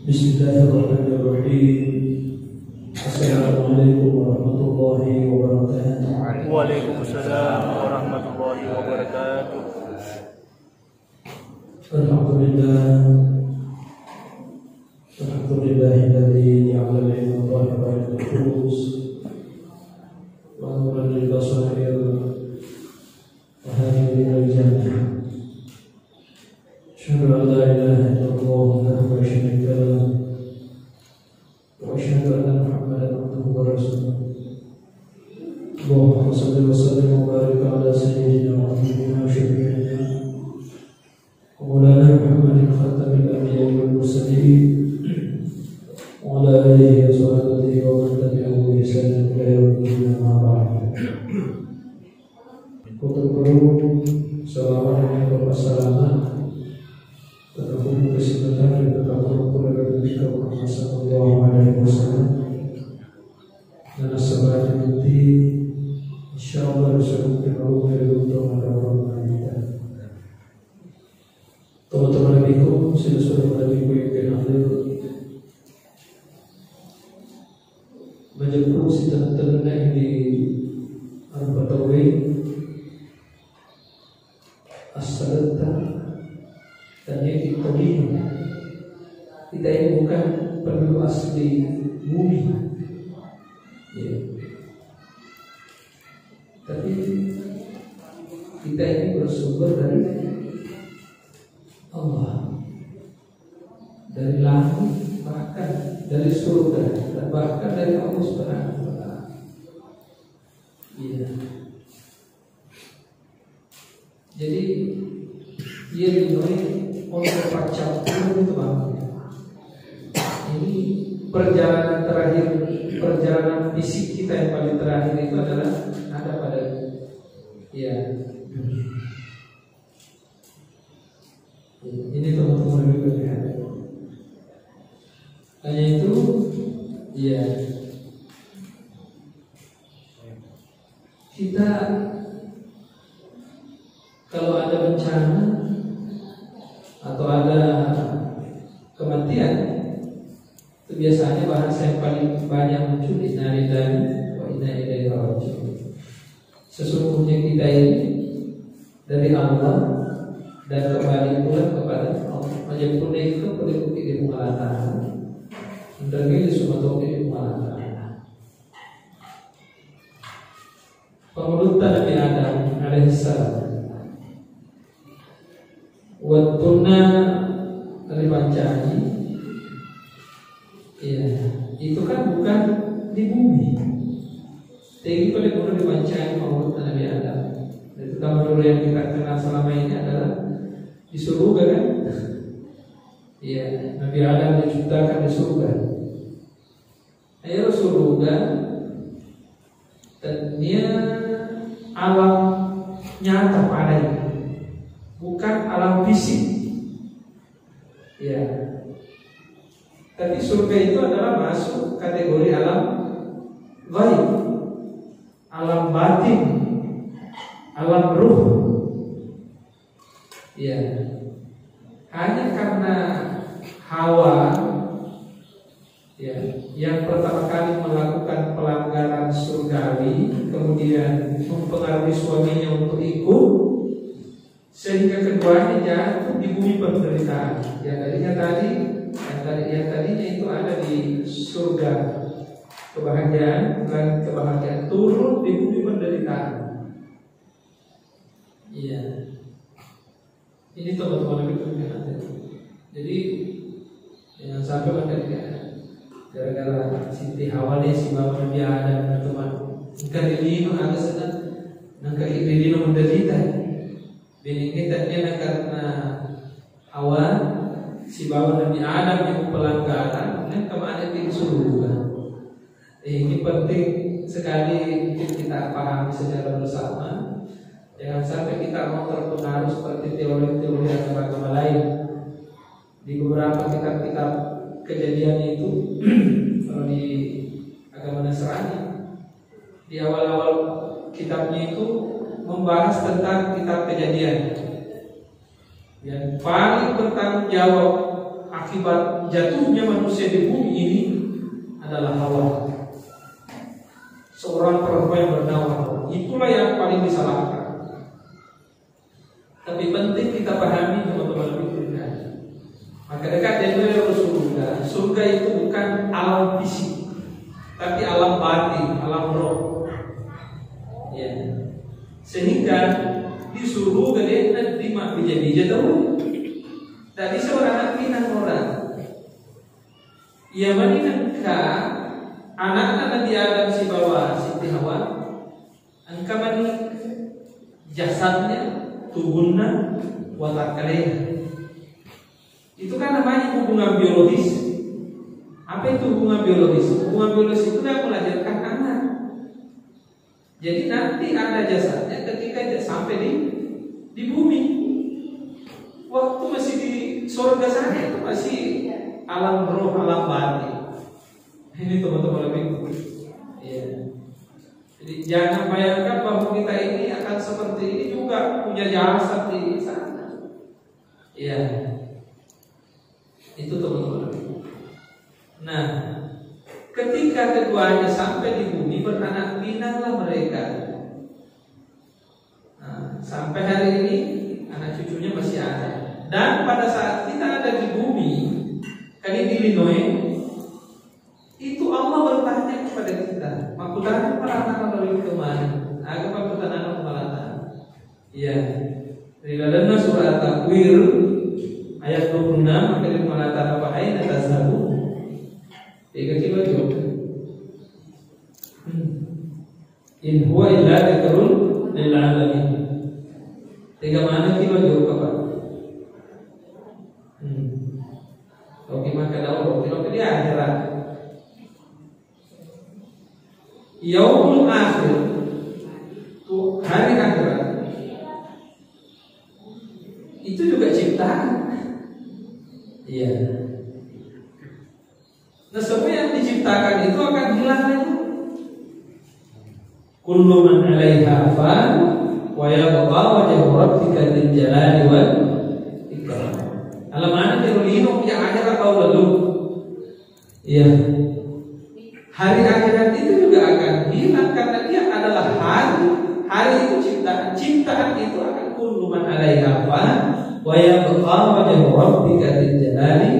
Bismillahirrahmanirrahim. Assalamualaikum warahmatullahi wabarakatuh. Waalaikumsalam warahmatullahi wabarakatuh. Alhamdulillahilladzi ja'ala al-ilma dhahiran lil-qulus wa nuran lil-basair wa hadiyan lil-jannah. Asyhadu an la ilaha illallah wahdahu la syarika lahu wa asyhadu anna Muhammadan abduhu wa rasuluh. Allahumma shalli wa sallim wa barik ala sayyidina wa habibina wa syafi'ina wa maulana Muhammadin khatamil anbiya'i wal mursalin wa ala alihi wa sahbihi wa man tabi'ahum bi ihsanin ila yaumil qiyamah. Assalamualaikum warahmatullahi terhubung kesempatan dan berkabung kepada Nabi Muhammad sallallahu alaihi wasallam dan asal bukti insyaallah disebut kalau dari untuk orang kita. Teman-teman Nabiku, saudara-saudara Nabiku yang hadir menjemput si teman-teman di Al-Batawi as-salata. Tanya kita ini bukan penduduk asli bumi, ya. Tapi kita ini bersumber dari Allah, dari langit, bahkan dari surga, dan bahkan dari Allah Subhanahu wa Ta'ala. Ya. Jadi dia dimulai untuk pacak itu bang. Ini perjalanan terakhir, perjalanan fisik kita yang paling terakhir itu adalah ada pada ya. Ini teman-teman berikutnya. Hanya itu, ya. Kita kalau ada bencana atau ada kematian, itu biasanya bahasa yang paling banyak muncul inna lillahi wa inna ilaihi raji'un. Sesungguhnya kita ini dari Allah dan kembali pula kepada Allah. Majapahla itu berikuti di mukalatan, mendengi di sumatera di mukalatan. Pengurutan Nabi Adam alaihissalam Watuna Ribancani, ya, itu kan bukan di bumi. Tinggi pada guru Ribancani maupun Nabi Adam. Itu kamar yang kita kenal selama ini adalah di surga kan? Ya, Nabi Adam diciptakan di surga. Ayo surga, dan dia alam nyata padanya, bukan alam fisik, ya. Tapi surga itu adalah masuk kategori alam gaib, alam batin, alam ruh, ya. Hanya karena Hawa, ya, yang pertama kali melakukan pelanggaran surgawi, kemudian mempengaruhi suaminya untuk ikut, sehingga keduanya jatuh di bumi penderitaan. Yang tadinya itu ada di surga kebahagiaan, dan kebahagiaan turun di bumi penderitaan. Iya. Ini teman-teman itu kan. Jadi jangan sampai gara-gara Siti Hawa deh si bapak Nabi Adam teman. Bukan dilino agak sedang, nangka dilino menderita. Bini kita ini karena awal si bapak Nabi Adam yang pelanggaran, yang kemana di surga. Ini penting sekali kita pahami secara bersama. Jangan sampai kita mau terpengaruh seperti teori-teori agama lain. Di beberapa kitab-kitab kejadian itu, kalau di agama Nasrani, di awal-awal kitabnya itu membahas tentang kitab kejadian. Yang paling bertanggung jawab akibat jatuhnya manusia di bumi ini adalah Hawa, seorang perempuan yang bernama Hawa. Itulah yang paling disalahkan. Tapi penting kita pahami teman-teman sekalian. Maka dekat dari surga. Surga itu bukan alam fisik, tapi alam batin, alam roh. Ya. Sehingga disuruh gede nanti mak bija-bija tahu. Tadi seorang anak pinang orang. Ia menikah anak-anak Nabi Adam si bawa Siti Hawa. Angka mani jasadnya, tubuhnya, watak kalian. Itu kan namanya hubungan biologis. Apa itu hubungan biologis? Hubungan biologis itu yang melahirkan anak. Jadi nanti ada jasadnya ketika sampai di bumi. Waktu masih di surga sana itu masih alam roh, alam batin. Ini teman-teman lebih. Ya. Jadi jangan bayangkan bahwa kita ini akan seperti ini juga punya jasad di sana. Ya. Itu teman-teman. Nah, ketika keduanya sampai di bumi beranak pinanglah mereka. Nah, sampai hari ini anak cucunya masih ada. Dan pada saat kita ada di bumi, kali di Illinois, itu Allah bertanya kepada kita, "Makulah perantara dari kemana? Agak pertanyaan perantara." Iya. Di dalam surah At-Takwir ayat 26 maka di mengatakan apa ayat atas sabu. Tiga kilo juga. In huwa illa dzikrun lil alamin. Tiga mana kilo juga Pak? Oke maka daun kilo ke dia akhirat. Yaumul akhir. Tuh hari akhirat. Itu juga ciptaan. Iya. Nah semua yang diciptakan itu akan hilang lagi. Kullu man 'alaiha fan wa yabqa wajhu rabbika dzil jalali wal ikram. Alaman terulino yang akhirat kau lalu. Iya. Hari akhirat itu juga akan hilang karena dia adalah hari. Hari itu ciptaan. Ciptaan itu akan kullu man 'alaiha fan wa yabqa wajhu rabbika dzil jalali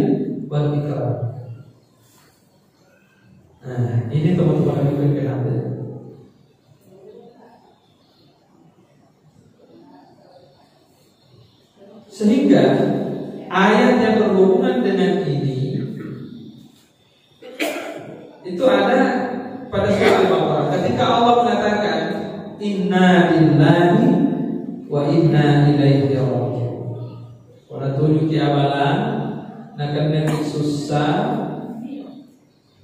wal ikram. Nah, ini teman-teman yang berkenan. Sehingga ayat yang berhubungan dengan ini itu ada pada surah Al-Baqarah ketika Allah mengatakan inna lillahi wa inna ilaihi raji'un. Pada tunjuk abalan nakan yang susah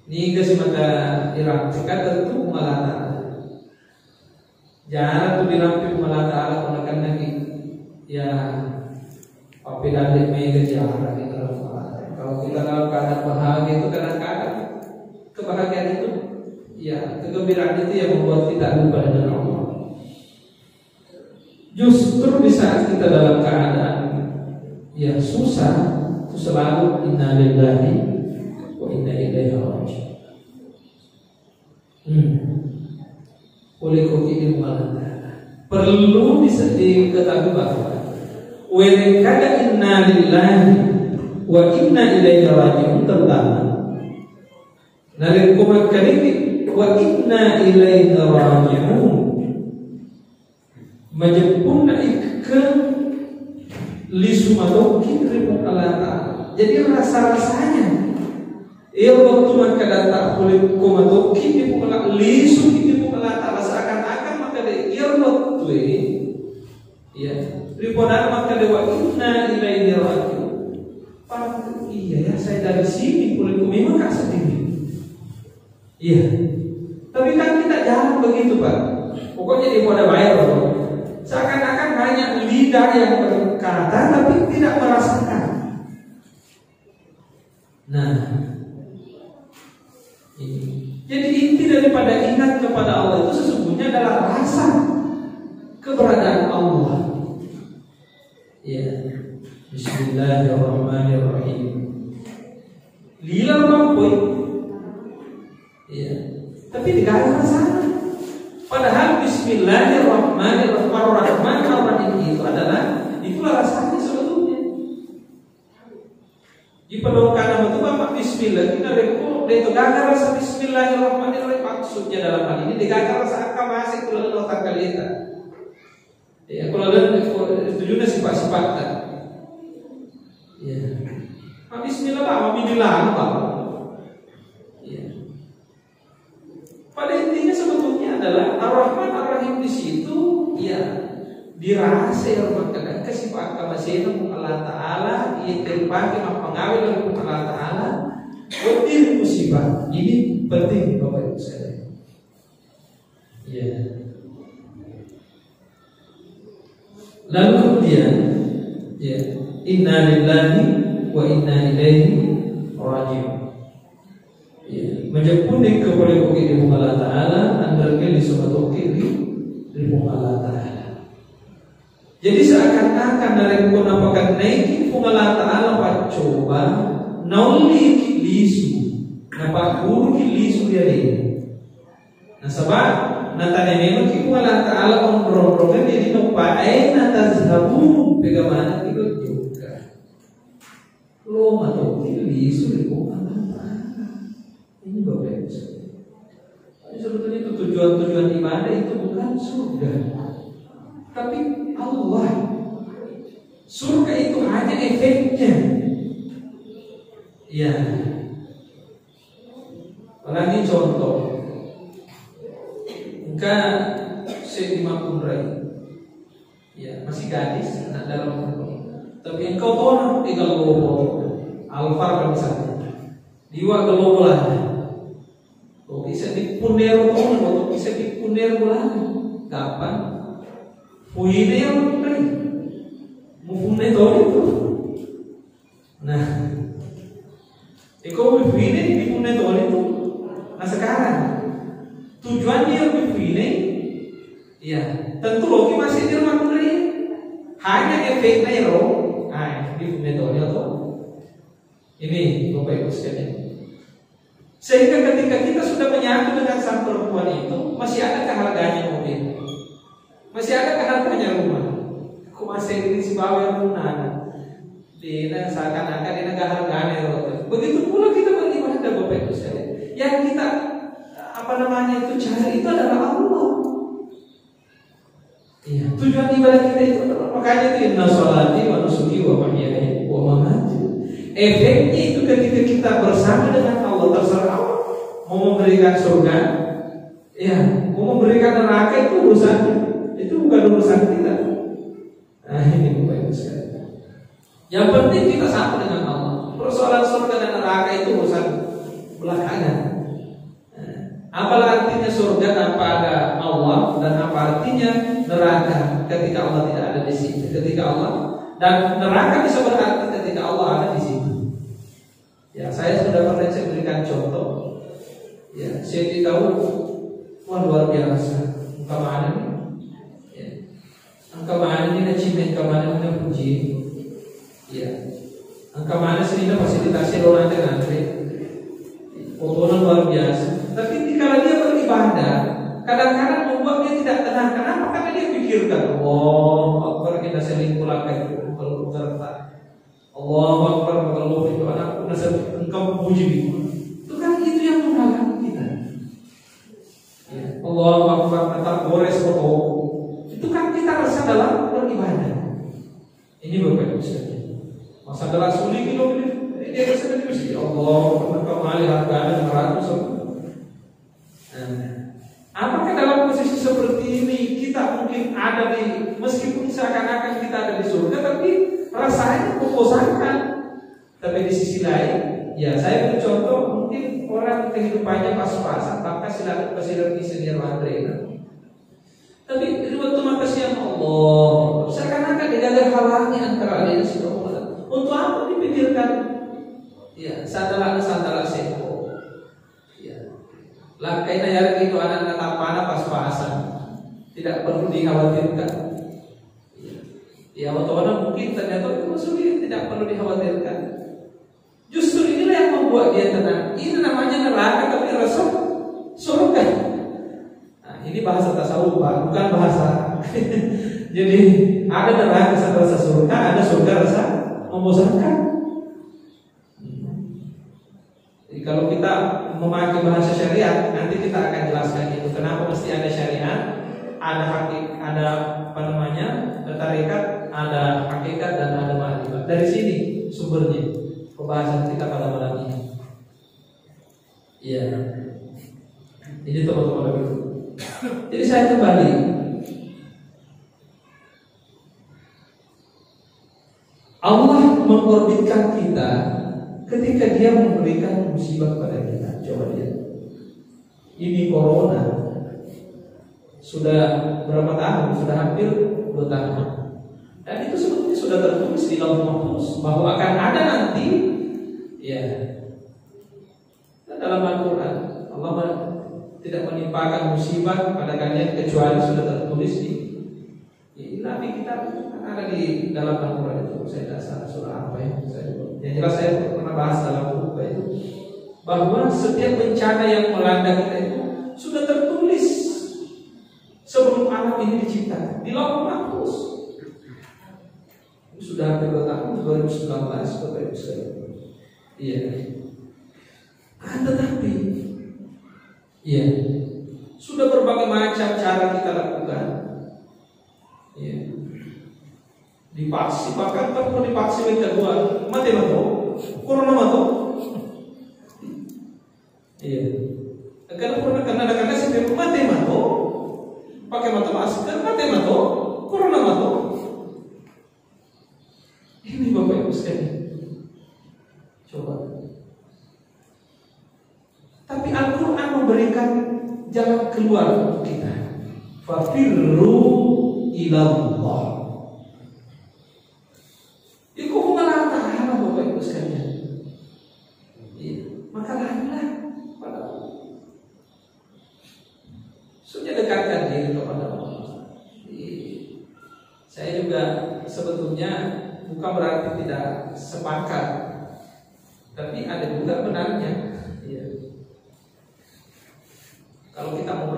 ni kasi mata irang kata tu malata. Jangan tu dirampi malata ala konakan lagi. Ya apabila dia mengejar di dalam malata. Kalau kita dalam keadaan bahagia itu kadang-kadang kebahagiaan itu ya kegembiraan itu yang membuat kita lupa dengan Allah. Justru di saat kita dalam keadaan ya susah itu selalu inna lillahi wa inna ilaihi raji'un. Oleh koki malata perlu diketahui bahwa kada inna lillahi wa inna ilaihi raji'un terutama dari kumat kali wa inna ilaihi raji'un majapuna ikan lisumadokin ribu alata. Jadi rasa-rasanya waktu maka datang kulit kumadokin ribu alata lisu ribu alata seakan-akan maka dia waktu ini ya ribuan maka dewa inna ilaihi raji'un. Iya ya saya dari sini kulitku memang gak sedih. Iya. Tapi kan kita jangan begitu Pak. Pokoknya di pada bayar Pak. Seakan-akan hanya lidah yang berkata tapi tidak merasakan. Nah, ini. Jadi inti daripada ingat kepada Allah itu sesungguhnya adalah rasa keberadaan Allah. Ya. Bismillahirrahmanirrahim. Di pedokan nama tu bapak bismillah kita reko itu gagal rasa bismillahirrahmanirrahim maksudnya dalam hal ini digagal rasa angka masih kalau lo tak kalita. Ya kalau lo tujuannya sifat-sifatnya. Ya. Bismillah pak, bilang pak. Ya. Pada intinya sebetulnya adalah Ar-Rahman Ar-Rahim di situ ya dirasa hormatkan kesifat kemasyihan Allah Ta'ala yang terpakai mempengaruhi oleh Allah Ta'ala butir musibah. Ini penting Bapak Ibu sekalian. Ya. Lalu kemudian ya inna lillahi wa inna ilaihi raji'un. Ya, menjemput kepada di Allah Ta'ala andal ke di suatu di Allah Ta'ala. Jadi seakan-akan dari kunapakan naikin Allah Ta'ala pacoba nauli kilisu napa guru kilisu dia ini. Nah sebab natanya memang ki Allah Ta'ala kontrolnya jadi nupa tazhabun bagaimana itu juga. Lo matu kilisu di Allah Ta'ala. Ini Bapak Ibu sekalian. Sebetulnya itu tujuan ibadah itu bukan surga, tapi Allah. Surga itu hanya efeknya. Ya. Lagi contoh. Engkau se-50 rai. Ya, masih gadis nah, dalam tapi engkau tahu di Galobo Alfar misalnya. Diwa Galobo lah. Kok bisa dipuner atau bisa dipuner bulan? Kapan? Puine yang mana? Mufune tahu itu. Nah, iko puine dipune tahu itu. Nah sekarang tujuannya puine, ya tentu logi masih di rumah putri. Hanya efeknya itu, dipune tahu itu. Ini Bapak Ibu sekalian. Sehingga ketika kita sudah menyatu dengan sang perempuan itu, masih ada keharganya mobil, masih ada keharganya rumah. Aku masih ini si bawa yang punah, dina seakan-akan ini keharganya. Begitu pula kita beribadah Bapak Ibu sekalian. Yang kita itu cari itu adalah Allah. Iya, tujuan ibadah kita itu makanya itu inna sholati wa nusuki wa mahyaya wa mamati. Efeknya itu ketika kita bersama dengan Allah, terserah Allah mau memberikan surga, ya mau memberikan neraka itu urusannya, itu bukan urusan kita. Nah ini Bapak Ibu sekalian. Yang penting kita sama dengan Allah. Persoalan surga dan neraka itu urusan belakangan. Apa artinya surga tanpa ada Allah dan apa artinya neraka ketika Allah tidak ada di situ? Ketika Allah dan neraka bisa berarti ketika Allah ada di situ. Ya, saya sudah pernah berikan contoh. Ya, saya tahu, wah luar biasa. Angka mana nih? Ya. Angka mana ini achievement, angka mana ini puji. Ya. Angka mana sih ini fasilitasi orang ngantri. Fotonya luar biasa. Tapi kalau dia beribadah, kadang-kadang membuat dia tidak tenang. Kenapa? Karena dia pikirkan, Akbar kita seling pulangkan kalau berkata, Akbar kalau itu anakku nasib engkau puji itu kan itu yang menghalangi kita. Ya, Akbar kata gores foto itu kan kita rasa dalam beribadah. Ini Bapak Ibu sekalian. Masa dalam sulit itu dia rasa tadi mesti Allah kembali harga 100. Apakah dalam posisi seperti ini kita mungkin ada di, meskipun seakan-akan kita ada di surga, tapi rasanya membosankan. Tapi di sisi lain, ya saya beri contoh, mungkin orang kehidupannya pas-pasan, maka silakan presiden senior Andrea. Tapi di waktu makasih Allah, seakan-akan tidak ada halangi antara dia dan si Allah. Untuk apa dipikirkan? Ya, sandalan sehat. Langkahnya ya itu anak tapana pas-pasan, tidak perlu dikhawatirkan. Ya, waktu mungkin ternyata itu sulit, tidak perlu dikhawatirkan. Justru inilah yang membuat dia tenang. Ini namanya neraka tapi rasa surga. Nah, ini bahasa tasawuf, bukan bahasa. Jadi ada neraka rasa surga, ada surga rasa membosankan. kalau kita memakai bahasa syariat, nanti kita akan jelaskan itu kenapa mesti ada syariat, ada tarekat, ada hakikat dan ada ma'rifat. Dari sini sumbernya pembahasan kita pada malam ini. Iya. Ini teman-teman lebih. Jadi saya kembali. Allah mengorbitkan kita ketika Dia memberikan musibah kepada kita. Coba lihat. Ini corona sudah berapa tahun? Sudah hampir 2 tahun. Dan itu sebetulnya sudah tertulis di Lauhul Mahfuz bahwa akan ada nanti, ya. Dan dalam Al-Quran Allah tidak menimpakan musibah pada kalian kecuali sudah tertulis di Nabi kita ada di dalam Al-Quran itu. Saya tidak salah surah apa ya. Yang jelas saya pernah bahas dalam buku itu bahwa setiap bencana yang melanda kita itu sudah tertulis sebelum alam ini diciptakan di Lauhul Mahfuz. Sudah hampir 2 tahun, 2019 Bapak Ibu sekalian. Iya. Tetapi iya, sudah berbagai macam cara kita lakukan. Iya. Divaksin, bahkan kalau divaksin yang kedua, mati mato, corona mato. Iya. Karena setiap mati mato, pakai masker, mati mato, corona mato. Ini Bapak Ibu sekalian. Coba. Tapi Al-Quran memberikan jalan keluar untuk kita. Fafirru ilallah. Itu hubungan ta'ala Bapak Ibu sekalian. Maka larilah pada Allah. Sudah dekatkan diri kepada Allah. Saya juga sebetulnya bukan berarti tidak sepakat, tapi ada juga benarnya. Ya. Kalau kita mau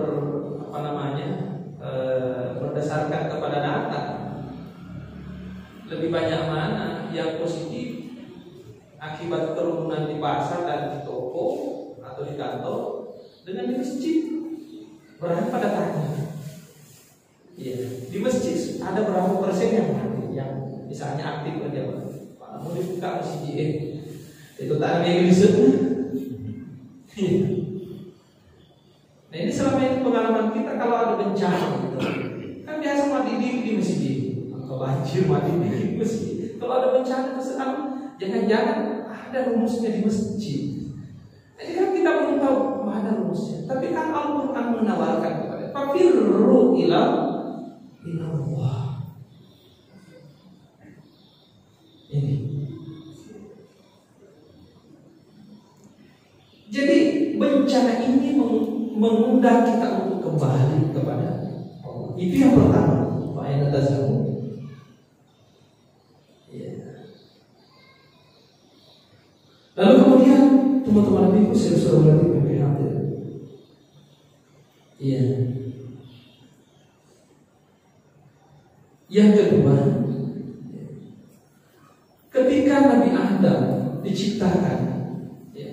berdasarkan kepada data, lebih banyak mana yang positif akibat kerumunan di pasar dan di toko atau di kantor dengan di masjid? Berapa datanya? Ya. Di masjid ada berapa persen yang mati, yang misalnya aktif kerja, Pak mau dibuka masjid itu tak ada yang disebut. Nah ini selama ini pengalaman kita kalau ada bencana gitu, kan biasa mati di masjid, atau banjir mati di masjid. Kalau ada bencana sekarang jangan-jangan ada rumusnya di masjid. Jadi kan kita belum tahu mana rumusnya. Tapi kan Al-Quran menawarkan kepada fafirru ilallah. Ini. Jadi bencana ini mengundang kita untuk kembali kepada Allah. Itu yang pertama. Fa'ina tazamu. Ya. Lalu kemudian teman-teman Nabi sudah berarti berhadir. Iya. Yang kedua, ketika Nabi Adam diciptakan, ya,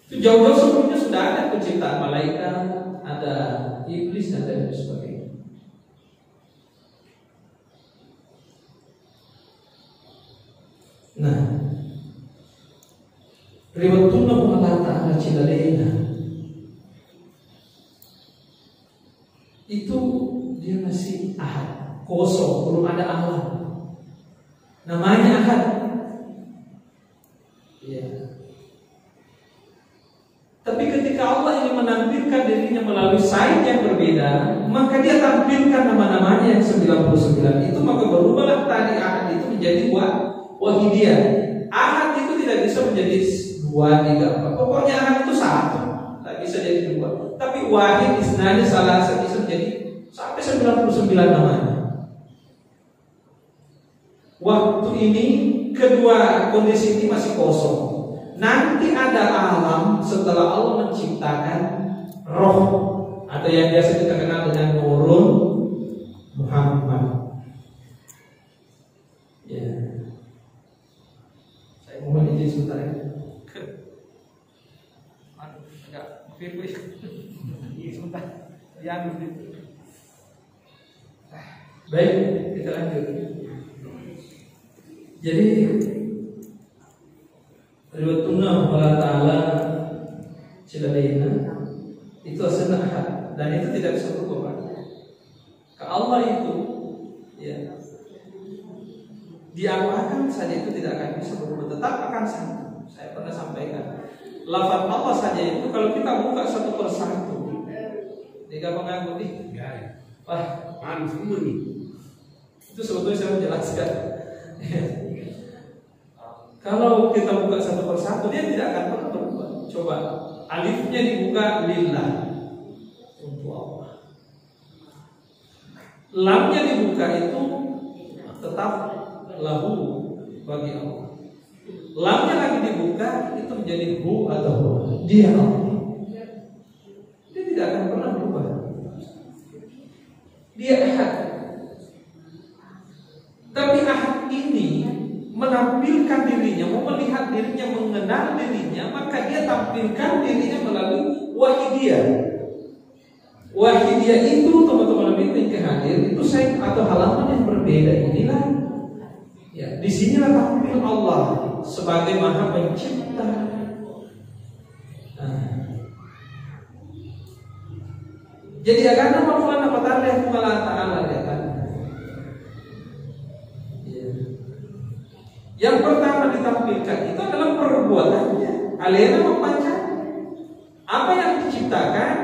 itu jauh-jauh sebelumnya sudah ada penciptaan malaikat, ada iblis dan lain sebagainya. Nah, riwayatuna Allah Ta'ala Cidalena itu dia masih ahad, kosong, belum ada Allah. Namanya ahad. Ya. Tapi ketika Allah ingin menampilkan dirinya melalui sign yang berbeda, maka dia tampilkan nama-namanya yang 99 itu, maka berubahlah tadi ahad itu menjadi wahidiyah. Ahad itu tidak bisa menjadi 2, 3, 4. Pokoknya ahad itu 1, tak bisa jadi 2. Tapi wahid istilahnya salah satu bisa menjadi sampai 99 namanya. Waktu ini kedua kondisi ini masih kosong. Nanti ada alam setelah Allah menciptakan roh, atau yang biasa kita kenal dengan Nurul Muhammad. Ya. Saya mohon izin sebentar ya. Baik, kita lanjut. Jadi riwayatuna Allah Ta'ala Ciladina itu asal ahad dan itu tidak bisa berubah. Ke Allah itu ya diapakan saja itu tidak akan bisa berubah, tetap akan sama. Saya pernah sampaikan lafaz Allah saja itu kalau kita buka satu persatu tiga mengaku wah mana semua nih itu sebetulnya saya menjelaskan. Kalau kita buka satu persatu dia tidak akan pernah berubah. Coba alifnya dibuka lillah untuk Allah, lamnya dibuka itu tetap lahu bagi Allah, lamnya lagi dibuka itu menjadi hu atau dia Allah. Dia tidak akan pernah berubah. Dia ahad. Tapi ahad ini menampilkan dirinya, mau melihat dirinya, mengenal dirinya, maka dia tampilkan dirinya melalui wahidiyah. Wahidiyah itu teman-teman yang hadir itu saya atau halaman yang berbeda inilah. Ya, di sinilah tampil Allah sebagai Maha Pencipta. Jadi agama Maulana Allah Ta'ala ya. Yang pertama ditampilkan itu adalah perbuatannya, alena membaca apa yang diciptakan.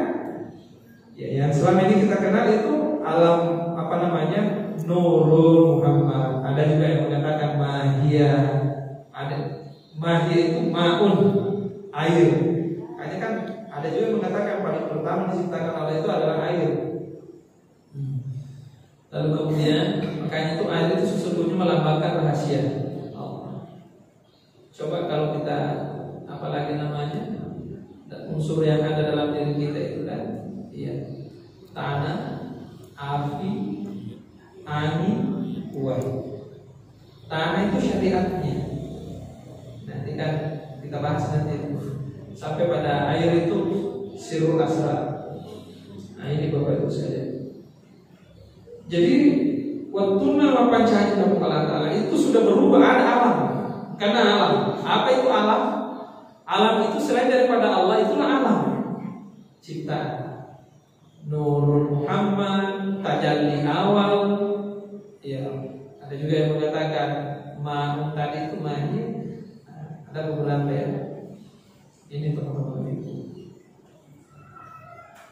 Ya, yang selama ini kita kenal itu alam Nurul Muhammad. Ada juga yang mengatakan mahia. Ada mahia itu maun, air. Hanya kan ada juga yang mengatakan paling pertama diciptakan Allah itu adalah air. Lalu kemudian makanya itu air itu sesungguhnya melambangkan rahasia. Coba kalau kita apalagi namanya unsur yang ada dalam diri kita itu kan, iya, tanah, api, angin, wahyu. Tanah itu syariatnya. Nanti kan kita bahas nanti sampai pada air itu sirul asrar. Nah ini Bapak Ibu sekalian. Jadi waktu nama pancahaya Allah Ta'ala itu sudah berubah, ada alam. Karena alam, apa itu alam? Alam itu selain daripada Allah itulah alam ciptaan. Nurul Muhammad, tajalli awal. Ya, ada juga yang mengatakan ma'un tadi itu mahi. Ada beberapa ya. Ini teman-teman itu.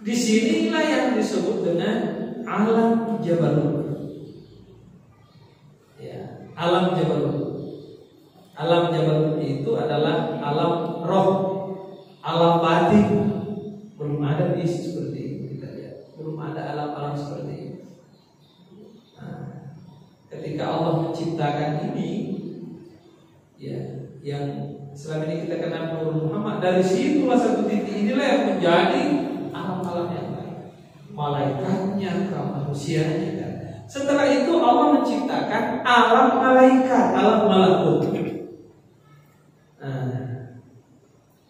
Di sinilah yang disebut dengan alam Jabarut. Ya, alam Jabarut. Alam Jabarut itu adalah alam roh, alam batin. Belum ada isi seperti ini kita lihat. Belum ada alam-alam seperti ini. Nah, ketika Allah menciptakan ini, ya, yang selama ini kita kenal Nurul Muhammad, dari situlah satu titik inilah yang menjadi alam-alam yang lain. Malaikatnya, manusianya kan. Setelah itu Allah menciptakan alam malaikat, alam malakut.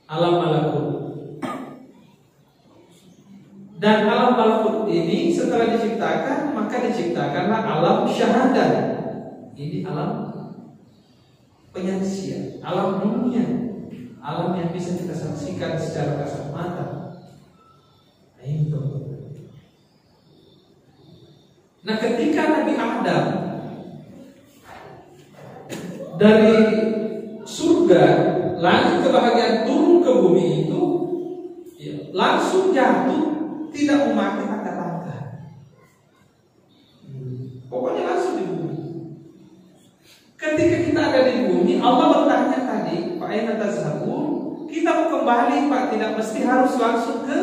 Alam malakut. Dan alam malakut ini setelah diciptakan, maka diciptakanlah alam syahadat. Ini alam penyaksian, alam dunia, alam yang bisa kita saksikan secara kasat mata. Nah, itu. Nah, ketika Nabi Adam dari surga langsung kebahagiaan turun ke bumi itu, ya, langsung jatuh, tidak memakai tangga-tangga. Pokoknya langsung di bumi. Ketika kita ada di bumi, Allah bertanya tadi, Pak Aina tazhabun, kita mau kembali Pak, tidak mesti harus langsung ke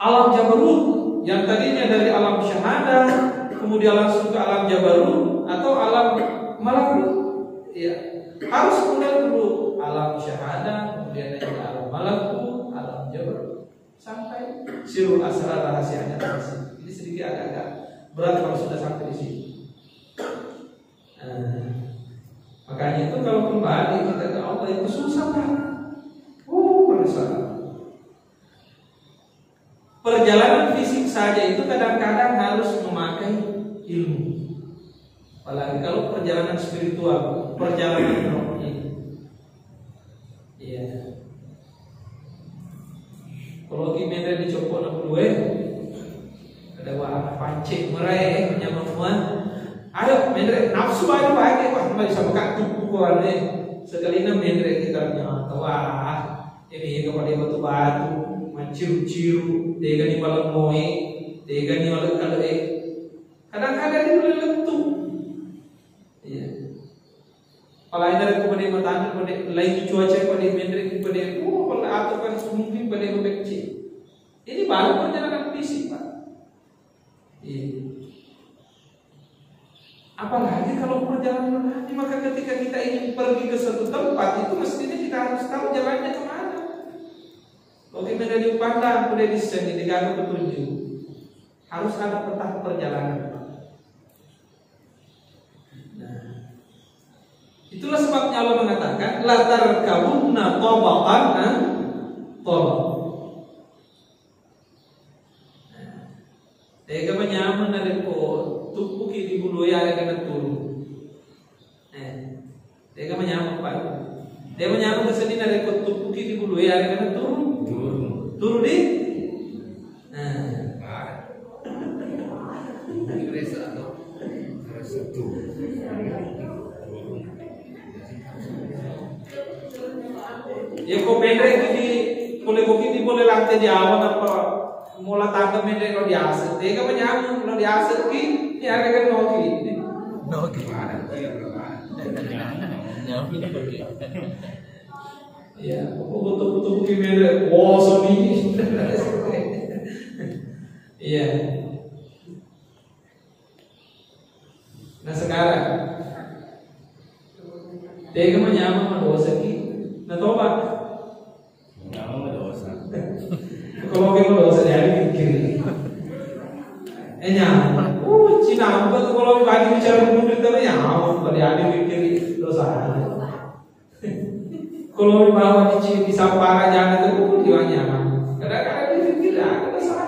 alam Jabarut yang tadinya dari alam syahadah, kemudian langsung ke alam Jabarut atau alam malakut. Ya, harus kemudian dulu alam syahadah, kemudian ada alam malakut, alam Jabarut, sampai sirul asrar rahasianya rahasia. Ini sedikit agak-agak berat kalau sudah sampai di sini. Makanya itu kalau kembali kita ke Allah itu susah kan? Masalah. saja itu kadang-kadang harus memakai ilmu. Apalagi kalau perjalanan spiritual, perjalanan rohani. Iya. Kalau kita dicopot nak dua, ada wah pancing merai nyaman. Ayo mendre nafsu baru pakai wah mari sama kak tubuh kuat deh. Sekali na mendre kita nyata wah ini kepada batu-batu menciru-ciru, tega ni malam moe, tega ni malam kalai. Kadang-kadang dia boleh lentuk. Iya. Kalau ada kepada matanya pada lain cuaca pada mendre pada kalau atau kan mungkin pada bekci. Ini baru perjalanan fisik Pak. Iya. Apalagi kalau perjalanan hati, maka ketika kita ingin pergi ke suatu tempat itu mestinya kita harus tahu jalannya kemana. Kalau kita dari pandang, udah disini digagal petunjuk, harus ada peta perjalanan. Nah, itulah sebabnya Allah mengatakan latar kabunna tabaqan tabaq. Tega menyaman dari po tupuki di bulu ya ada kena turun. Tega menyaman Pak. Tega menyaman kesini dari po tupuki di bulu ya ada kena turun. Turun di. Ya kok pendek ini boleh bukti boleh lantai di awan apa mula tangga pendek kalau diasal. Tega menyamun kalau diasal ki ya ada kan noki. Ya, betul-betul bukti pendek. Wow, soni. Iya. Nah sekarang tega menyamun mendosa ki. Nah tobat. Kalau kita dosa jadi pikir, nyaman. Cina apa tuh kalau bagi bicara bunuh kita ya, kalau ada pikir dosa. Kalau bawa di sampara jangan itu dia nyaman. Kadang-kadang dipikir ada dosa.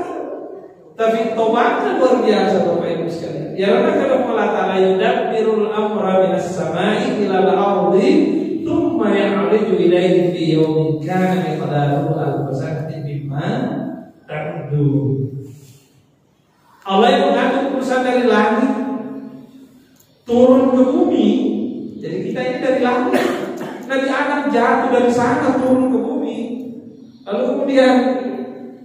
Tapi tobatnya luar biasa Bapak Ibu sekalian. Ya karena kalau Allah Taala yudabbirul amra minas samai ila al-ardi, thumma ya'riju ilaihi fi yawmin kana miqdaruhu alf-sanatin Allah yang mengatur urusan dari langit turun ke bumi. Jadi kita ini dari langit. Nabi Adam jatuh dari sana turun ke bumi. Lalu kemudian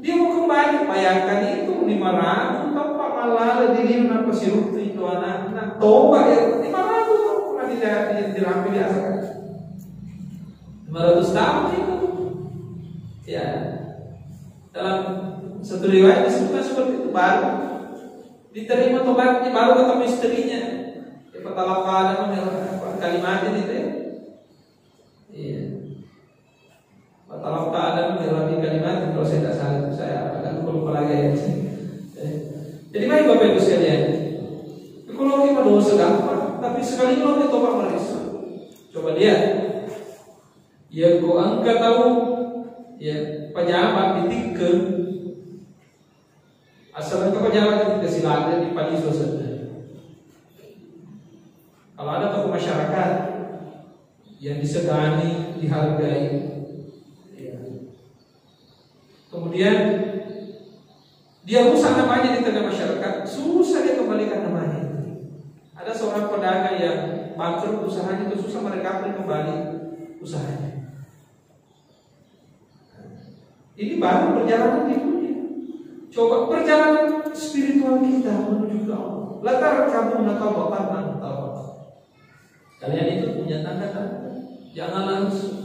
dia mau kembali. Bayangkan itu 500 tempat malah diri apa sirup itu anak toba ya 500 pernah tidak dirampi biasa 500 tahun itu. Ya. Dalam satu riwayat disebutkan seperti itu baru diterima tobatnya baru ketemu istrinya. Petalakan kalimat ini itu. Iya. Petalakan melewati kalimat kalau saya tidak salah saya akan lupa lagi. Jadi baik Bapak Ibu sekalian. Kalau kita dosa gampang, tapi sekali kalau kita tobat merisau. Coba lihat. Ya kau angkat tahu ya pejabat ditikam asal ke pejabat itu silakan di pagi sosial. Kalau ada tokoh masyarakat yang disegani, dihargai, ya. Kemudian dia rusak namanya di tengah masyarakat, susah dia kembalikan namanya. Ada seorang pedagang yang bangkrut usahanya itu susah mereka kembali usahanya. Ini baru perjalanan di dunia. Coba perjalanan spiritual kita menuju ke Allah. Latar kamu nakal bapak mantap. Kalian itu punya tanda-tanda. Jangan langsung.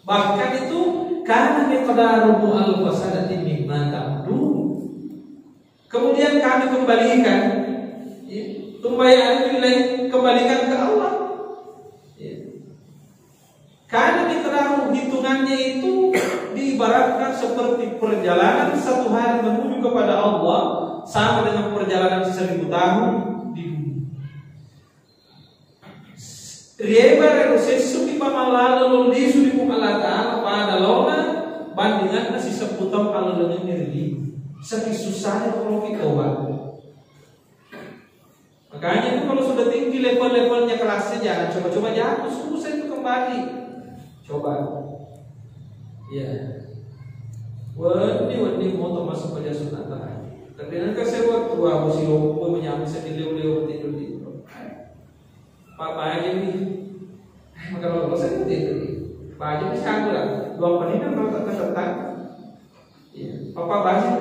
Bahkan itu karena miqdaruhu alf-sanatin mimma ta'udun. Kemudian kami kembalikan. Kembalikan ke Allah. Karena miqdaruhu hitungannya itu diibaratkan seperti perjalanan 1 hari menuju kepada Allah sama dengan perjalanan 1000 tahun di bumi. Rieba resesu di pamalala loli sudi Allah Taala pada lona bandingan nasi seputam kalau dengan diri. Saking susahnya kalau kita obat. Makanya itu kalau sudah tinggi level-levelnya kelasnya, jangan coba-coba jatuh, susah itu kembali. Coba. Ya. Wadi motor masuk pada sunat tahajud. Tapi nanti saya waktu aku si lopo menyambut sedih-leo tidur tidur. Papa aja nih. Maka kalau saya tidur. Pak aja bisa lah. 2 menit kalau tetap. Ya. Papa baca.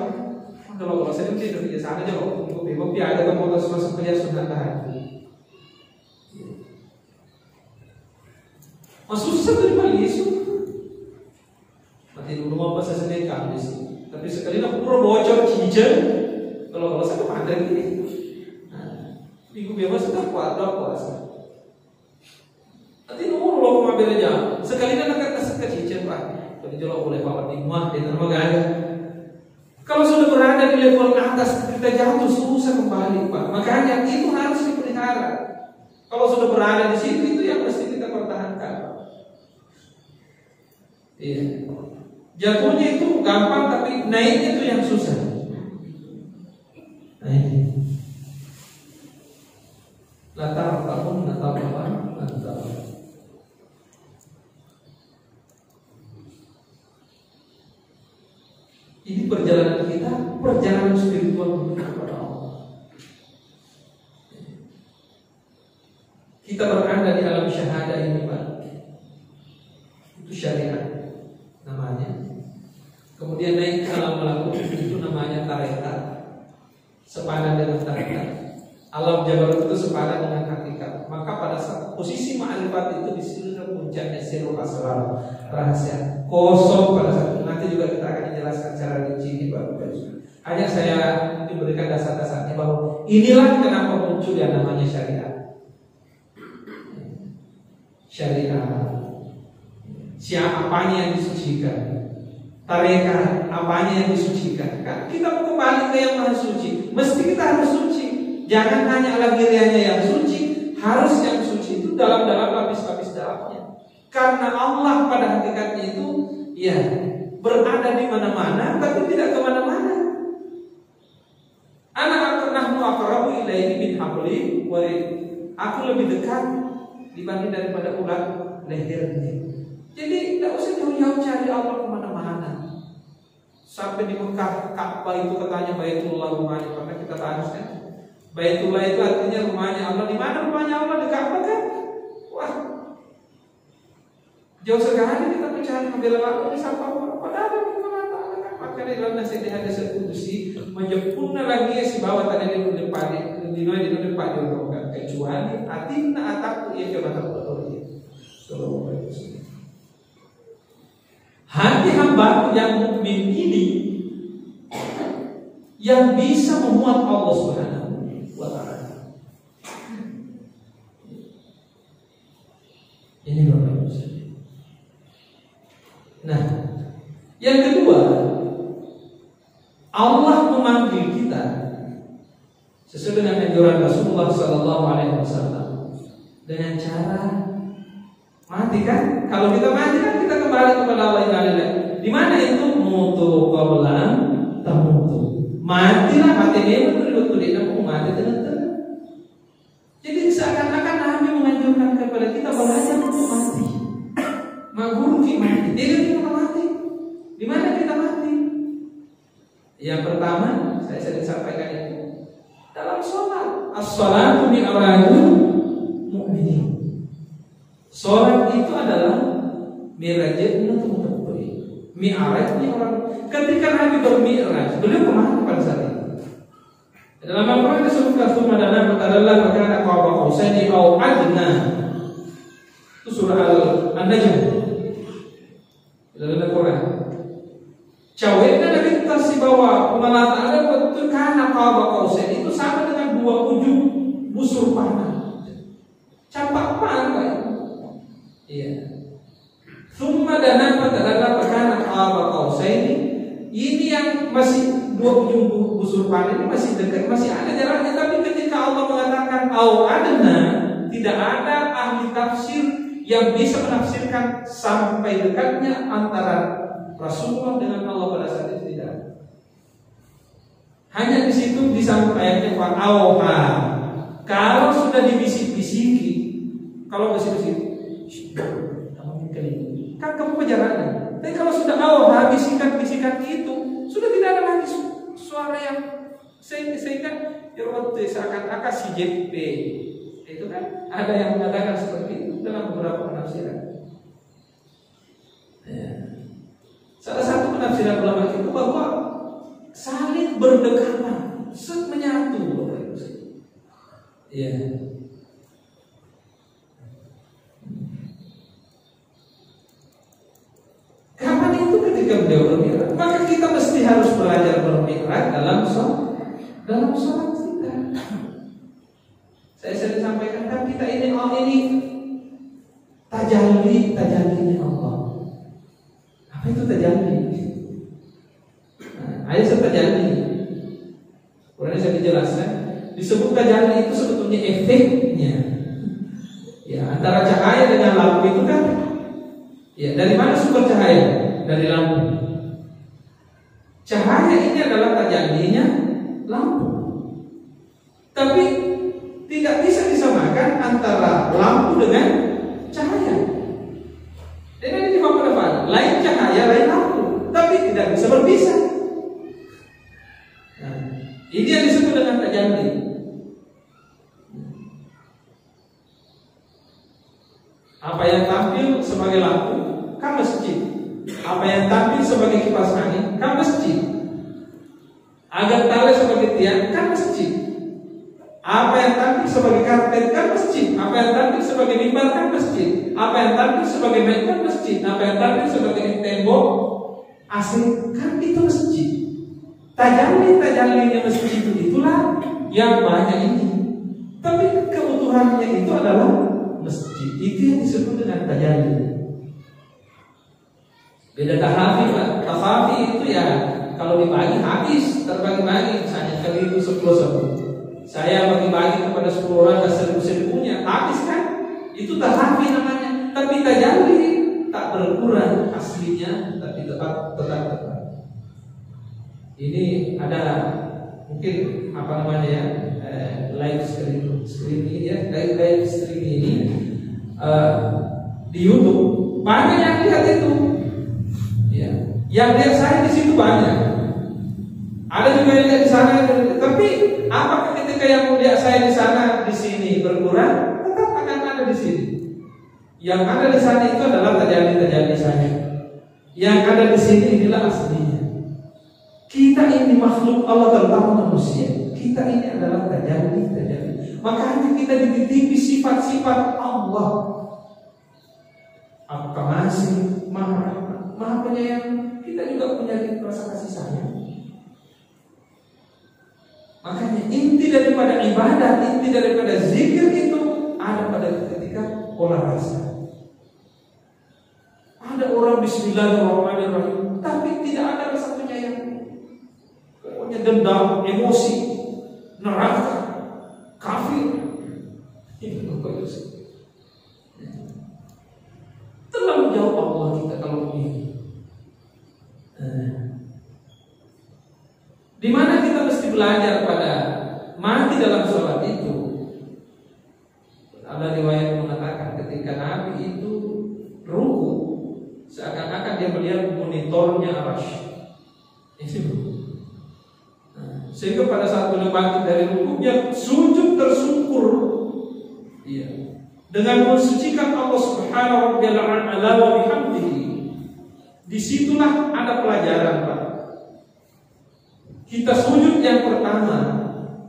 Kalau saya tidur di sana aja kok. Tapi ada kan motor masuk pada sunat tahajud. Masuk susah dari Yesus. Mati dulu mau pas saya sendiri kamis. Tapi sekali nak pura bocor cincin. Kalau saya kemana gini. Minggu bebas sudah puasa. Nanti nomor lo kemana aja. Sekali nak kasih ke cincin pak. Kalau jual boleh bawa di rumah di rumah gaya. Kalau sudah berada di level atas kita jatuh susah kembali pak. Makanya itu harus dipelihara. Kalau sudah berada di situ itu yang mesti kita pertahankan. Iya. Jatuhnya itu gampang tapi naiknya itu yang susah. Naik. Latar tahun latar. Ini perjalanan kita, perjalanan spiritual menuju kepada Allah. Kita berada di alam syahadah ini Pak. Itu syariat namanya. Kemudian naik ke alam malakut itu namanya tarekat. Sepadan dengan tarekat. Alam jabarut itu sepadan dengan hakikat. Maka pada saat posisi ma'rifat itu di sini puncaknya sirul asrar, rahasia kosong pada saat itu. Nanti juga kita akan dijelaskan secara rinci di bab itu. Hanya saya diberikan dasar-dasarnya bahwa inilah kenapa muncul yang namanya syariat. Syariat. Siapa apanya yang disucikan? Tarekat apanya yang disucikan? Kan kita mau kembali ke yang maha suci. Mesti kita harus suci. Jangan hanya lahiriahnya yang suci, harus yang suci itu dalam-dalam lapis-lapis dalamnya. Karena Allah pada hakikatnya itu ya berada di mana-mana tapi tidak kemana-mana. Anak nahnu aqrabu ilaihi min hablil warid. Aku lebih dekat dibanding daripada ulat lehernya. Jadi tidak usah jauh-jauh cari Allah kemana-mana. Sampai di Mekah Ka'bah itu katanya Baitullah rumahnya, karena kita tahu kan. Baitullah itu artinya rumahnya Allah. Di mana rumahnya Allah? Di Ka'bah kan? Wah, jauh sekali kita mencari membela Allah di siapa? Padahal maka di dalam nasihat hadis al-Qudsi menyempurna lagi si bawah tadi di depan di depan kecuali atina ataku ia kemata betul. Hati hamba yang mukmin ini yang bisa memuat Allah Subhanahu wa ta'ala. Ini Bapak Ibu. Nah, yang kedua, Allah memanggil kita sesuai dengan anjuran Rasulullah sallallahu alaihi wasallam dengan cara mati kan? Kalau kita mati kan kita kembali kepada Allah Ta'ala. Di mana itu mutu qablan tamutu. Matilah mati dia betul-betul dia mau mati tenang. Jadi seakan-akan Nabi menganjurkan kepada kita belajar untuk mati. Maguru mati. Dia mati. Di mana kita mati? Yang pertama saya sering sampaikan itu dalam sholat. As-sholatu mi'rajul mu'minin. Sholat itu adalah mirajatnya untuk mi'rajnya orang. Ketika Nabi bermi'raj, beliau kemana pada saat itu? Dalam Al-Quran disebutkan sumadana bertadallah maka qaba qausaini au adna. Itu surah An-Najm. Dalam Al-Quran. Cawetnya Nabi kasih bahwa Allah Ta'ala betul karena qaba qausaini itu sama dengan 2 ujung busur panah. Campak panah. Iya. Summa dana fatadalla fakana qaba qausaini. Ini yang masih 2 ujung busur panah ini masih dekat, masih ada jaraknya. Tapi ketika Allah mengatakan au adna, tidak ada ahli tafsir yang bisa menafsirkan sampai dekatnya antara Rasulullah dengan Allah pada saat itu tidak. Hanya di situ disampaikan fa'auha. Kalau sudah dibisik-bisiki, kalau bisik-bisik, kamu ini kan kamu perjalanan. Tapi kalau sudah auha, bisikan-bisikan itu sudah tidak ada lagi suara yang sehingga seakan-akan si JP. Itu kan ada yang mengatakan seperti itu dalam beberapa penafsiran. Ya. Salah satu penafsiran ulama itu bahwa saling berdekatan, menyatu. Ya. Kapan itu ketika beliau bermi'raj? Maka kita mesti harus belajar bermi'raj dalam sholat kita. Saya sering sampaikan kan kita ini tajalli Allah. Apa itu tajalli? Ayo saya tajalli. Kurang saya dijelaskan. Disebut tajalli itu sebetulnya efeknya. Ya, antara cahaya dengan lampu itu kan. Ya, dari mana sumber cahaya? Dari lampu. Cahaya ini adalah tajallinya lampu. Tapi tidak bisa disamakan antara lampu dengan cahaya. Dengan ini apa? Lain cahaya, lain lampu. Tapi tidak bisa berpisah. Nah, ini yang disebut dengan tajalli. Apa yang tampil sebagai lampu kan masjid. Apa yang tampil sebagai kipas angin kan masjid. Agar tali sebagai tiang kan masjid. Apa yang tampil sebagai karpet kan masjid. Apa yang tampil sebagai mimbar kan masjid. Apa yang tampil sebagai meja kan masjid. Apa yang tampil sebagai tembok asing kan itu masjid. Tajallinya masjid itulah yang banyak ini. Tapi kebutuhannya itu adalah masjid. Itu yang disebut dengan tajalli. Beda tahafi, Pak. Tahafi itu ya kalau dibagi habis, terbagi-bagi misalnya 1.010. Saya bagi-bagi kepada 10 orang dan 1.000-1.000-nya habis kan? Itu tahafi namanya. Tapi tajalli tak berkurang aslinya, tapi tetap. Ini ada mungkin apa namanya ya live streaming ini ya live streaming ini di YouTube banyak yang lihat itu. Ya, yang lihat saya di situ banyak. Ada juga yang lihat di sana, tapi apakah ketika yang melihat saya di sana di sini berkurang? Tetap akan ada di sini. Yang ada di sana itu adalah tajalli saya. Yang ada di sini inilah aslinya. Kita ini makhluk Allah terutama manusia. Kita ini adalah tajalli. Makanya kita dititipi sifat-sifat Allah. Al-Qamasih, Maha Penyayang. Kita juga punya rasa kasih sayang. Makanya inti daripada ibadah, inti daripada zikir itu ada pada ketika olah rasa. Ada orang Bismillahirrahmanirrahim, tapi tidak ada rasa penyayang. Pokoknya dendam, emosi, neraka, kafir. Itu pokoknya terlalu jauh Allah kita kalau begini. Di mana kita mesti belajar pada mati dalam sholat itu. Ada riwayat mengatakan ketika Nabi itu ruku, seakan-akan dia melihat monitornya arasy. Sehingga pada saat beliau bangkit dari ruku, dia sujud tersungkur. Iya. Dengan mensucikan Allah Subhanahu wa ta'ala wa bihamdihi. Disitulah ada pelajaran, Pak. Kita sujud yang pertama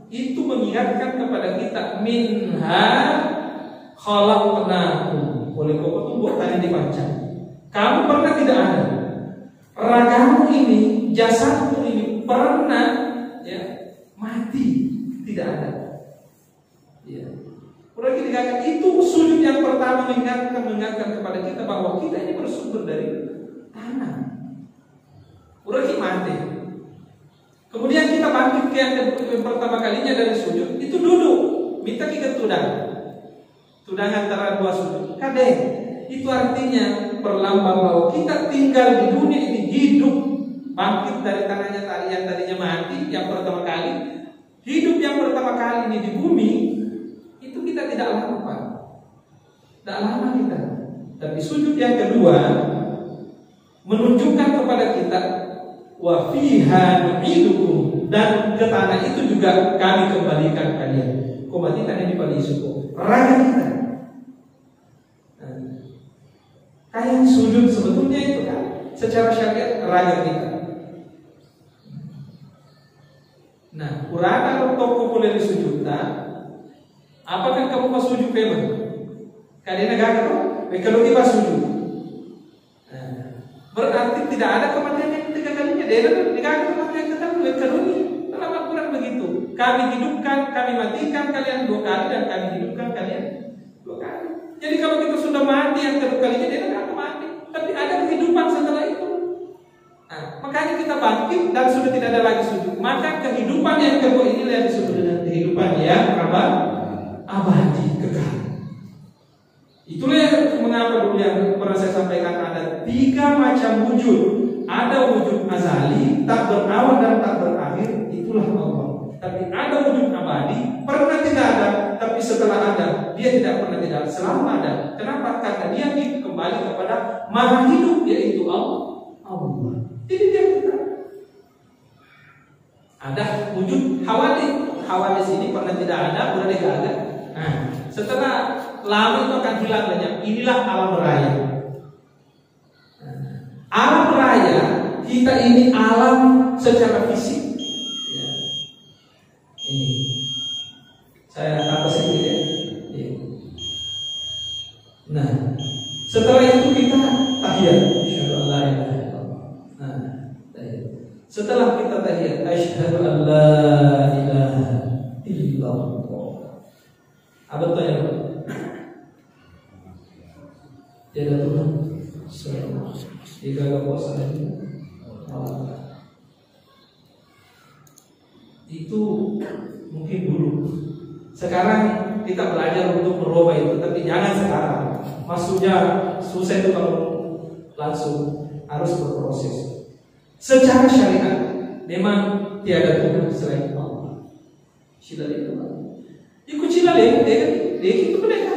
itu mengingatkan kepada kita minha khalaqnakum. Oleh kau tubuh tadi dibaca. Kamu pernah tidak ada. Ragamu ini, jasadmu ini pernah ya mati, tidak ada. Ya. Berarti dikatakan itu sujud yang pertama mengingatkan kepada kita bahwa kita ini bersumber dari tanah. Berarti mati. Kemudian kita bangkit ke yang pertama kalinya dari sujud, itu duduk, minta kita tudang antara dua sujud. Kadang itu artinya perlambang bahwa kita tinggal di dunia ini hidup bangkit dari tanahnya yang tadinya mati yang pertama kali, hidup yang pertama kali ini di bumi, itu kita tidak lama Pak. Tidak lama kita. Tapi sujud yang kedua menunjukkan kepada kita wa fiha nu'idukum, dan ke tanah itu juga kami kembalikan kalian. Kembalikan ini pada isu raga kita. Kayak sujud sebetulnya itu kan secara syariat raga kita. Nah, urana atau toko boleh disujudkan. Apakah kamu pas sujud memang? Kadang gak kalau kita sujud. Berarti tidak ada kematian yang ketiga kalinya. Dia tidak ada kematian yang ketiga kalinya. Dalam Al-Quran begitu. Kami hidupkan, kami matikan kalian 2 kali, dan kami hidupkan kalian 2 kali. Jadi kalau kita sudah mati yang kedua kalinya, dia tidak akan mati. Tapi ada kehidupan setelah itu. Nah, makanya kita bangkit dan sudah tidak ada lagi sujud. Maka kehidupan yang kedua ini yang disebut dengan kehidupan yang abadi, kekal. Itulah mengapa dulu yang pernah saya sampaikan ada 3 macam wujud. Ada wujud azali, tak berawal dan tak berakhir, itulah Allah. Tapi ada wujud abadi, pernah tidak ada, tapi setelah ada, dia tidak pernah tidak, selalu ada. Kenapa? Karena dia kembali kepada maha hidup, yaitu Allah. Jadi dia bukan. Ada wujud hawadis ini pernah tidak ada, pernah tidak ada. Nah, setelah lama itu akan hilang banyak. Inilah alam raya. Alam raya kita ini alam secara fisik. Ya. Ini saya atas itu ya. Nah, setelah itu kita tahiyat. Asyhadu an la ilaha illallah. Nah, setelah kita tahiyat, asyhadu an la ilaha illallah. Apa tuh ya? Tiada Tuhan jika gak puasa itu mungkin dulu. Sekarang kita belajar untuk merubah itu, tapi jangan sekarang. Maksudnya susah itu kalau langsung, harus berproses. Secara syariat memang tiada Tuhan selain Allah. Sila itu ikut sila dia itu mereka.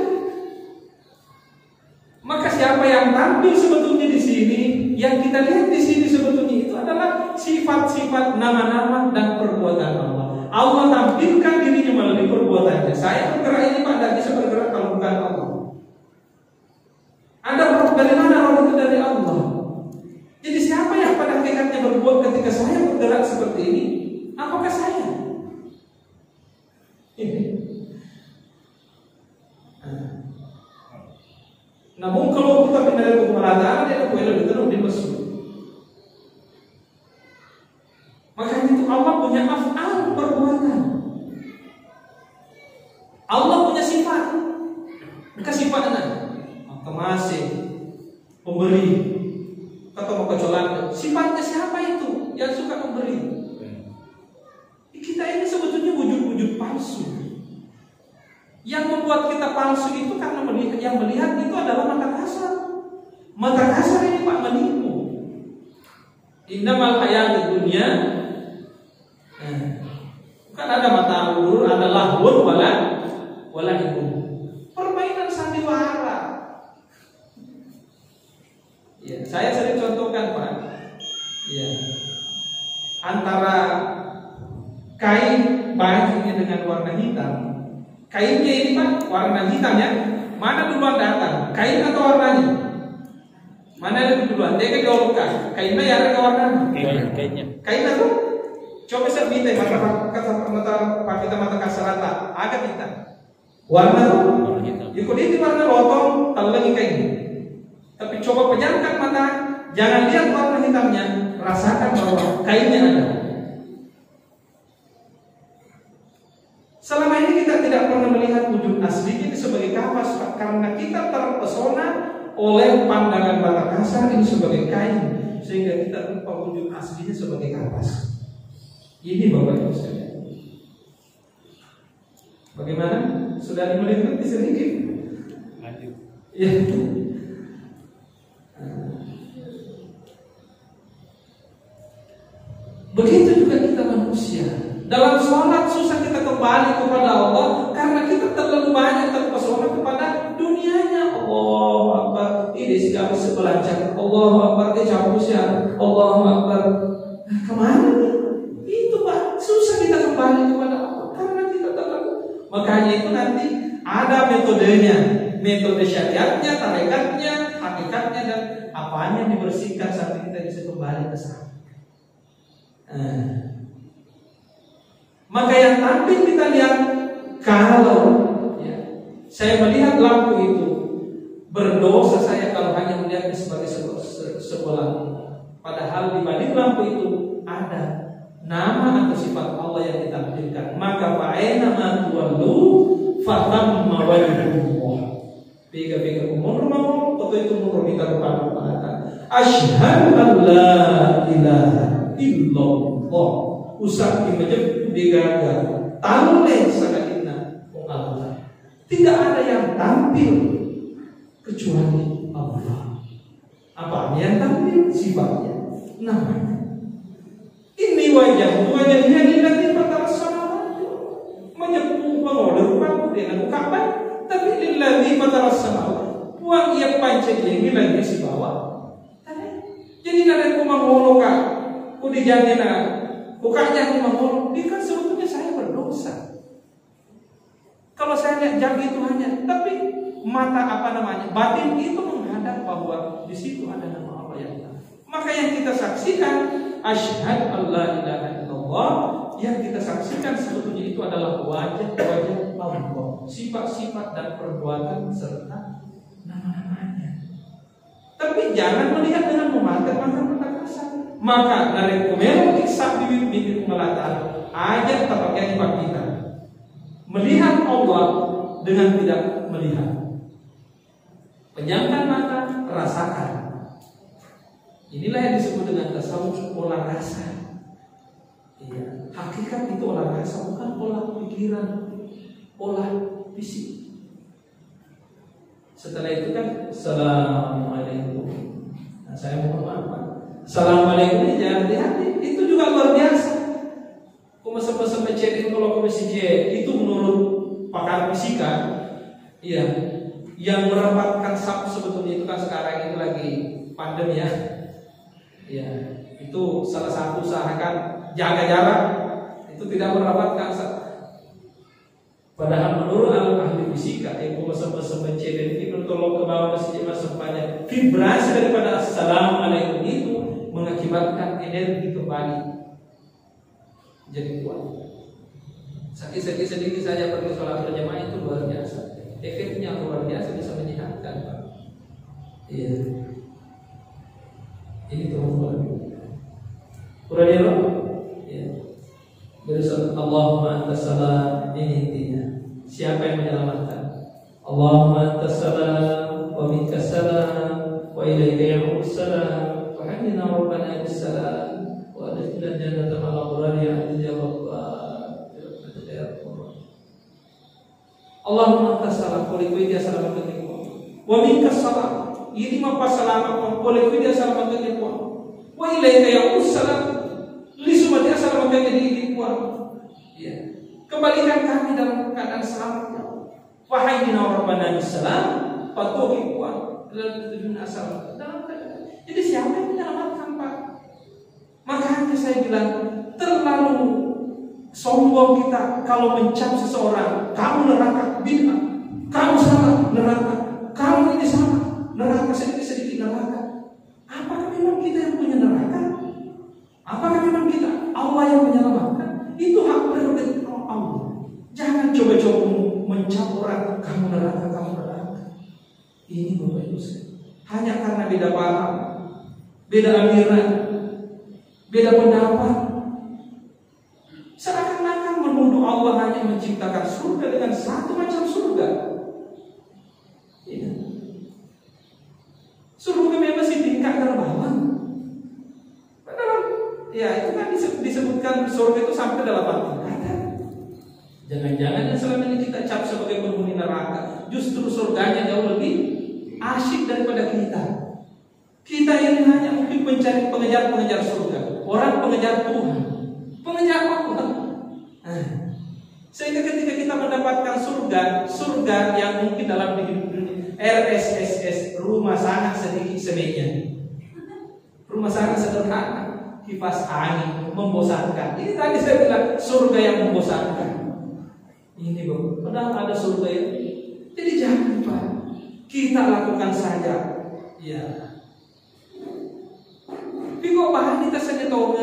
Maka siapa yang tampil sebetulnya di sini, yang kita lihat di sini sebetulnya itu adalah sifat-sifat nama-nama dan perbuatan Allah. Allah tampilkan dirinya melalui perbuatannya. Saya bergerak ini Pak, tidak bisa bergerak kalau bukan Allah. Anda dari mana roh itu? Dari Allah. Jadi siapa yang pada hakikatnya berbuat ketika saya bergerak seperti ini? Apakah saya? Ini. Namun kalau kita pindah ke pemerataan, dia boleh lebih terus dimasuk. Makanya itu Allah punya af'al, perbuatan. Allah punya sifat. Bukan sifatnya masih pemberi atau mau kecolak. Sifatnya siapa itu yang suka memberi? Kita ini sebetulnya wujud-wujud palsu. Yang membuat kita palsu itu karena yang melihat itu adalah mata kasar. Mata kasar ini Pak menipu. Innamal hayatud dunya. Bukan ada mata ulur, ada lahwun wala ibu. Permainan sandiwara. Ya, saya sering contohkan Pak. Ya. Antara kain baju ini dengan warna hitam. Kainnya ini Pak warna hitam ya. Mana duluan datang? Kain atau warnanya? Mana yang duluan? Dia kan diolokkan. Kainnya ya ada warnanya. Kainnya. Kain atau? Coba saya minta mata kasarata. Agak hitam. Warna tuh. Ikut ini warna lotong, tahu lagi kain. Tapi coba pejamkan mata, jangan lihat warna hitamnya, rasakan bahwa kainnya ada. Selama ini kita tidak pernah melihat wujud aslinya sebagai kapas, karena kita terpesona oleh pandangan mata kasar ini sebagai kain, sehingga kita lupa wujud aslinya sebagai kapas. Ini Bapak Ibu sekalian. Bagaimana? Sudah dimulai sedikit? Lanjut. Ya. Begitu juga kita manusia. Dalam sholat susah kita kembali kepada Allah karena kita terlalu banyak terpesona kepada dunianya. Allahu Akbar, ini segala sebelajar. Allahu Akbar, cabusnya. Allahu Akbar. Nah, kemana nih? Itu Pak, susah kita kembali kepada Allah karena kita terlalu. Makanya itu nanti ada metodenya, metode syariatnya, tarekatnya, hakikatnya dan apanya dibersihkan sampai kita bisa kembali ke sana. Maka yang tampil kita lihat, kalau ya, saya melihat lampu itu, berdosa saya kalau hanya melihatnya sebagai sebuah lampu. Padahal di balik lampu itu ada nama atau sifat Allah yang ditampilkan. Maka fa'aina ma tuwallu fatamma wajhullah. Pega-pega umur itu umur kita kepada asyhadu an la ilaha illallah. Usah dimejep digagal. Tanle sakadina Allah. Tidak ada yang tampil kecuali Allah. Apa yang tampil? Sifatnya, namanya. Ini wajahnya lillahi fatara samawati. Menyepu mengoleh rupaku dengan ukapan, tapi lillahi fatara samawati. Puang ia pancen ini lagi si bawah. Jadi nanti aku mengolok kak, aku dijamin bukannya aku mengolok, dia kan sebetulnya saya berdosa. Kalau saya lihat jam itu hanya, tapi mata batin itu menghadap bahwa di situ ada nama Allah yang tahu. Maka yang kita saksikan asyhadu an la ilaha illallah, yang kita saksikan sebetulnya itu adalah wajah-wajah Allah, sifat-sifat dan perbuatan serta nama-namanya. Tapi jangan melihat dengan memandang mata kasar. Maka dari kumero iksa bibit melata aja tapaknya ibadah kita. Melihat Allah dengan tidak melihat. Pejamkan mata, rasakan. Inilah yang disebut dengan tasawuf olah rasa. Iya, hakikat itu olah rasa, bukan olah pikiran, olah fisik. Setelah itu kan assalamualaikum. Nah, saya mohon maaf. Assalamualaikum ini jangan hati-hati. Itu juga luar biasa. Kuma sampai cek kalau komisi J itu menurut pakar fisika, iya, yang merapatkan sapu sebetulnya itu kan sekarang itu lagi pandemi ya. Iya, itu salah satu usahakan jaga jarak. Itu tidak merapatkan sapu. Padahal menurut ahli fisika, kuma sampai cek itu tolong ke bawah masih semuanya. Vibrasi daripada assalamualaikum itu mengakibatkan energi kembali jadi kuat. Sedikit saja pergi sholat berjamaah itu luar biasa. Efeknya luar biasa, bisa menyehatkan Pak. Iya. Ini teman-teman. Kurang ya. Bersama Allahumma antas salam, ini intinya. Siapa yang menyelamatkan? Allahumma antas salam wa minkas salam wa ilaika ya'udus salam. Inna rabbana bisalam wa adkhilna jannata ma'al abrar ya jawab. Allahumma tasalam qul dia salam ketika wa minkas salam ini mapa salam qul dia salam ketika wa ilaika ya'us salam li sumati salam ketika di ya kembalikan kami dalam keadaan selamat ya Allah. Wahai rabbana bisalam patuhi wa dalam tujuan asal dalam keadaan. Jadi siapa yang menyelamatkan Pak? Makanya saya bilang terlalu sombong kita kalau mencap seseorang, kamu neraka bid'ah, kamu salah neraka, kamu ini salah neraka, sedikit neraka. Apakah memang kita yang punya neraka? Apakah memang kita Allah yang menyelamatkan? Itu hak prerogatif Allah. Jangan coba-coba mencap orang, kamu neraka. Ini Bapak Ibu hanya karena beda paham, beda aliran, beda pendapat, seakan-akan menuduh Allah hanya menciptakan surga dengan satu macam surga. Ya. Surga memang masih tingkat terbawah. Padahal, ya itu kan disebutkan surga itu sampai 8 tingkatan. Jangan-jangan yang selama ini kita cap sebagai penghuni neraka, justru surganya jauh lebih asyik daripada kita. Kita ini hanya mungkin pengejar surga. orang pengejar Tuhan, pengejar Allah. Sehingga ketika kita mendapatkan surga yang mungkin dalam hidup dunia, RSSS, rumah sangat sedikit sebenarnya, rumah sangat sederhana, kipas angin, membosankan. Ini tadi saya bilang surga yang membosankan. Ini padahal ada surga yang. Jadi jangan Pak, kita lakukan saja. Ya. Pigo bahan kita saja tahu.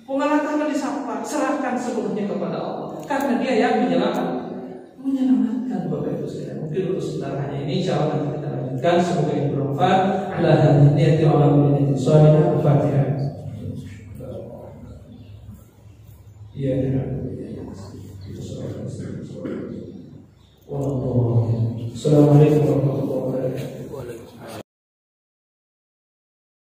Pengalatan disapa, serahkan sepenuhnya kepada Allah. Karena Dia yang menyelamatkan Bapak Ibu sekalian. Mungkin untuk sebentar hanya ini, insyaallah nanti kita lanjutkan. Semoga ini bermanfaat. Ala hadhihi wa ala kulli shalihin. Al-Fatihah. Iya. Assalamualaikum warahmatullahi wabarakatuh.